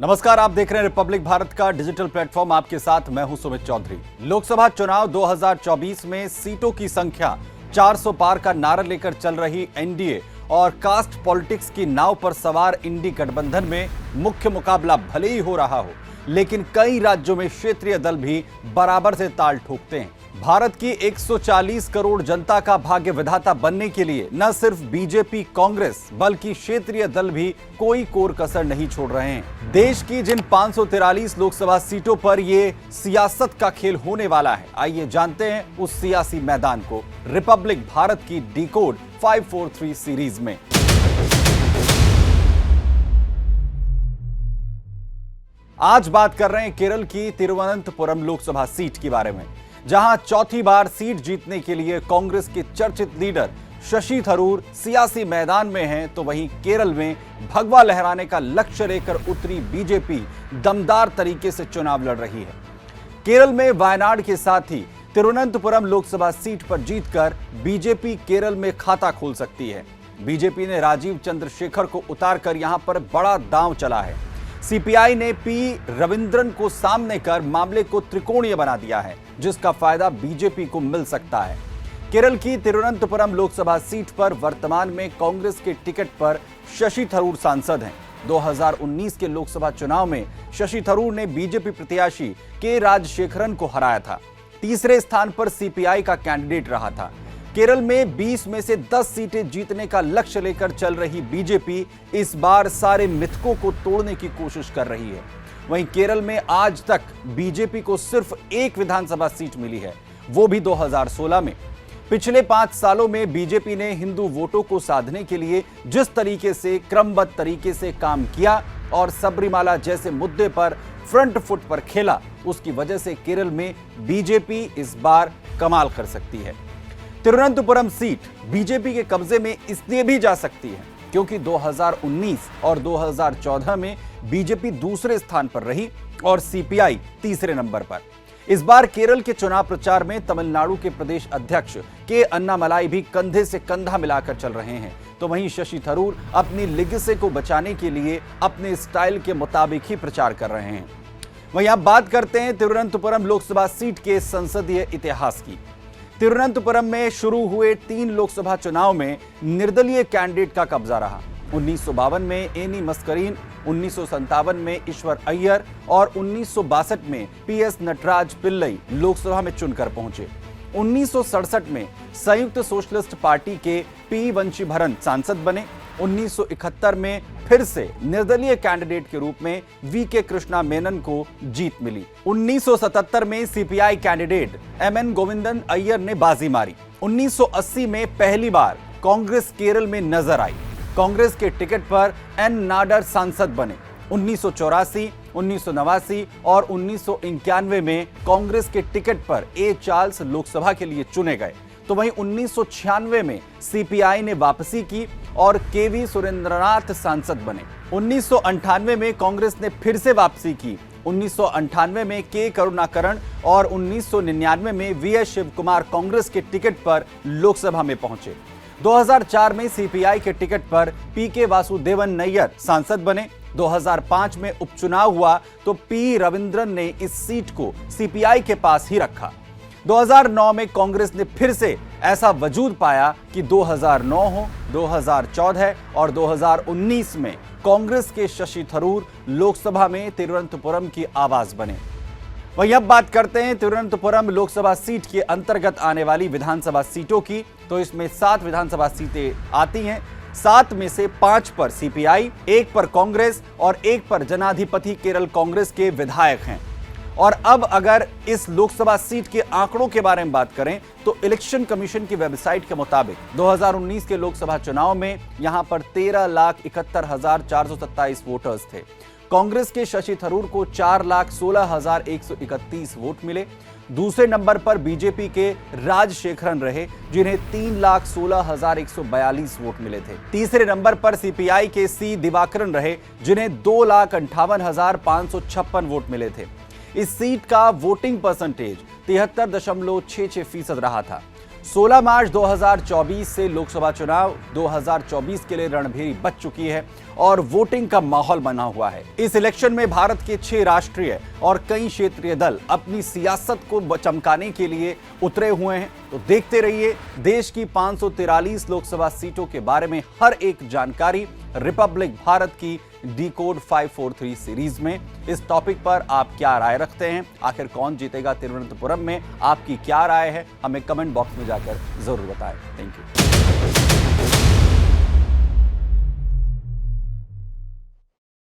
नमस्कार, आप देख रहे हैं रिपब्लिक भारत का डिजिटल प्लेटफॉर्म। आपके साथ मैं हूं सुमित चौधरी। लोकसभा चुनाव 2024 में सीटों की संख्या 400 पार का नारा लेकर चल रही एनडीए और कास्ट पॉलिटिक्स की नाव पर सवार इंडी गठबंधन में मुख्य मुकाबला भले ही हो रहा हो, लेकिन कई राज्यों में क्षेत्रीय दल भी बराबर से ताल ठोकते हैं। भारत की 140 करोड़ जनता का भाग्य विधाता बनने के लिए न सिर्फ बीजेपी कांग्रेस बल्कि क्षेत्रीय दल भी कोई कोर कसर नहीं छोड़ रहे हैं। देश की जिन 543 लोकसभा सीटों पर ये सियासत का खेल होने वाला है, आइए जानते हैं उस सियासी मैदान को रिपब्लिक भारत की डिकोड 543 सीरीज में। आज बात कर रहे हैं केरल की तिरुवनंतपुरम लोकसभा सीट के बारे में, जहां चौथी बार सीट जीतने के लिए कांग्रेस के चर्चित लीडर शशि थरूर सियासी मैदान में हैं, तो वहीं केरल में भगवा लहराने का लक्ष्य लेकर उतरी बीजेपी दमदार तरीके से चुनाव लड़ रही है। केरल में वायनाड के साथ ही तिरुवनंतपुरम लोकसभा सीट पर जीतकर बीजेपी केरल में खाता खोल सकती है। बीजेपी ने राजीव चंद्रशेखर को उतारकर यहां पर बड़ा दांव चला है। सीपीआई ने पी रविंद्रन को सामने कर मामले को त्रिकोणीय बना दिया है, जिसका फायदा बीजेपी को मिल सकता है। केरल की तिरुवनंतपुरम लोकसभा सीट पर वर्तमान में कांग्रेस के टिकट पर शशि थरूर सांसद हैं। 2019 के लोकसभा चुनाव में शशि थरूर ने बीजेपी प्रत्याशी के राजशेखरन को हराया था। तीसरे स्थान पर सीपीआई का कैंडिडेट रहा था। केरल में 20 में से 10 सीटें जीतने का लक्ष्य लेकर चल रही बीजेपी इस बार सारे मिथकों को तोड़ने की कोशिश कर रही है। वहीं केरल में आज तक बीजेपी को सिर्फ एक विधानसभा सीट मिली है, वो भी 2016 में। पिछले 5 सालों में बीजेपी ने हिंदू वोटों को साधने के लिए जिस तरीके से क्रमबद्ध तरीके से काम किया और सबरीमाला जैसे मुद्दे पर फ्रंट फुट पर खेला, उसकी वजह से केरल में बीजेपी इस बार कमाल कर सकती है। तिरुवनंतपुरम सीट बीजेपी के कब्जे में इसलिए भी जा सकती है क्योंकि 2019 और 2014 में बीजेपी दूसरे स्थान पर रही और सीपीआई तीसरे नंबर पर। इस बार केरल के चुनाव प्रचार में तमिलनाडु के प्रदेश अध्यक्ष के अन्नामलाई भी कंधे से कंधा मिलाकर चल रहे हैं, तो वहीं शशि थरूर अपनी लिगेसी को बचाने के लिए अपने स्टाइल के मुताबिक ही प्रचार कर रहे हैं। वहीं अब बात करते हैं तिरुवनंतपुरम लोकसभा सीट के संसदीय इतिहास की। तिरुवनंतपुरम में शुरू हुए 3 लोकसभा चुनाव में निर्दलीय कैंडिडेट का कब्जा रहा। 1952 में एनी मस्करीन, 1957 में ईश्वर अय्यर और 1962 में पीएस नटराज पिल्लई लोकसभा में चुनकर पहुंचे। 1967 में संयुक्त सोशलिस्ट पार्टी के पी वंशीधरन सांसद बने। 1971 में फिर से निर्दलीय कैंडिडेट के रूप में वीके कृष्णा मेनन को जीत मिली। 1977 में CPI candidate M N Govindan Iyer ने बाजी मारी। 1980 में पहली बार कांग्रेस केरल में नजर आई। कांग्रेस के टिकट पर एन नाडर सांसद बने। 1984, 1989 और 1991 में कांग्रेस के टिकट पर ए चार्ल्स लोकसभा के लिए चुने गए। तो वहीं 1996 में सीपीआई ने वापसी की और केवी सुरेंद्रनाथ सांसद बने। 1998 में कांग्रेस ने फिर से वापसी की। 1998 में के करुणाकरण और 1999 में वीएस शिवकुमार कांग्रेस के टिकट पर लोकसभा में पहुंचे। 2004 में सीपीआई के टिकट पर पीके वासुदेवन नैयर सांसद बने। 2005 में उपचुनाव हुआ तो पी रविंद्रन ने इस सीट को सीपीआई के पास ही रखा। 2009 में कांग्रेस ने फिर से ऐसा वजूद पाया कि 2009 हो, 2014 और 2019 में कांग्रेस के शशि थरूर लोकसभा में तिरुवनंतपुरम की आवाज बने। वहीं अब बात करते हैं तिरुवनंतपुरम लोकसभा सीट के अंतर्गत आने वाली विधानसभा सीटों की। तो इसमें 7 विधानसभा सीटें आती हैं। 7 में से 5 पर सीपीआई, 1 पर कांग्रेस और 1 पर जनाधिपति केरल कांग्रेस के विधायक हैं। और अब अगर इस लोकसभा सीट के आंकड़ों के बारे में बात करें तो इलेक्शन कमीशन की वेबसाइट के मुताबिक 2019 के लोकसभा चुनाव में यहां पर 13,71,427 वोटर्स थे। कांग्रेस के शशि थरूर को 4,16,131 वोट मिले। दूसरे नंबर पर बीजेपी के राजशेखरन रहे, जिन्हें 3,16,142 वोट मिले थे। तीसरे नंबर पर सीपीआई के सी दिवाकरन रहे, जिन्हें 2,58,556 वोट मिले थे। इस सीट का वोटिंग परसेंटेज 73.66% रहा था। 16 मार्च 2024 से लोकसभा चुनाव 2024 के लिए रणभेरी बज चुकी है और वोटिंग का माहौल बना हुआ है। इस इलेक्शन में भारत के 6 राष्ट्रीय और कई क्षेत्रीय दल अपनी सियासत को चमकाने के लिए उतरे हुए हैं। तो देखते रहिए देश की 543 लोकसभा सीटों के बारे में हर एक जानकारी रिपब्लिक भारत की डिकोड 543 सीरीज में। इस टॉपिक पर आप क्या राय रखते हैं? आखिर कौन जीतेगा तिरुवनंतपुरम में? आपकी क्या राय है? हमें कमेंट बॉक्स में जाकर जरूर बताएं। Thank you.